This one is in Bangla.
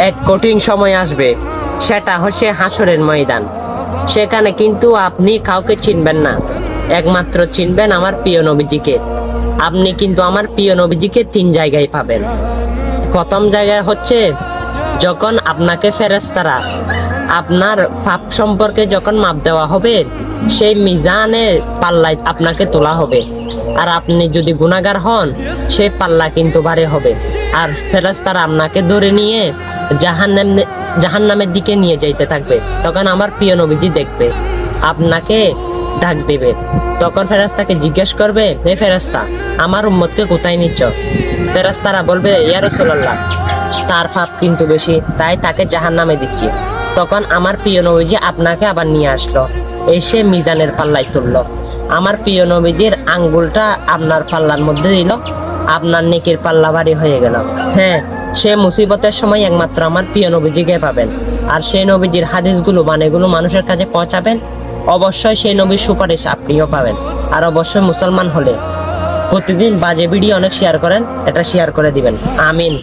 এক কঠিন সময় আসবে, সেটা হচ্ছে হাসরের ময়দান। সেখানে কিন্তু আপনি কাউকে চিনবেন না, একমাত্র চিনবেন আমার প্রিয় নবীজিকে। আপনি কিন্তু আমার প্রিয় নবীজিকে 3 জায়গায় পাবেন। প্রথম জায়গায় হচ্ছে যখন আপনাকে ফেরেশতারা আপনার পাপ সম্পর্কে যখন মাপ দেওয়া হবে, সেই মিজানের পাল্লায় আপনাকে তোলা হবে। আর আপনি যদি গুনাহগার হন, সেই পাল্লা কিন্তু ভারী হবে। আর ফেরেশতারা আপনাকে ধরে নিয়ে জাহান্নামের দিকে নিয়ে যাইতে থাকবে। তখন আমার প্রিয় নবীজি দেখবে, আপনাকে ডাক দিবে। তখন ফেরেশতাকে জিজ্ঞেস করবে, হে ফেরেশতা, আমার উম্মতকে কোথায় নিচ্ছ? ফেরেশতারা বলবে, ইয়া রাসূলুল্লাহ, তার পাপ কিন্তু বেশি, তাই তাকে জাহান্নামে দিচ্ছি। তখন আমার প্রিয় নবীজি আপনাকে আবার নিয়ে আসলো, এসে মিজানের পাল্লায় তুললো। আমার প্রিয় নবীজির আঙ্গুলটা আপনার পাল্লার মধ্যে দিল, আপনার নেকির পাল্লা ভারী হয়ে গেল। হ্যাঁ, সে মুসিবতের সময় একমাত্র আমার প্রিয় নবীজিকে পাবেন। আর সেই নবীজির হাদিসগুলো বাণীগুলো মানুষের কাছে পৌঁছাবেন, অবশ্যই সেই নবীর সুপারিশ আপনিও পাবেন। আর অবশ্যই মুসলমান হলে প্রতিদিন বাজে ভিডিও অনেক শেয়ার করেন, এটা শেয়ার করে দিবেন। আমিন।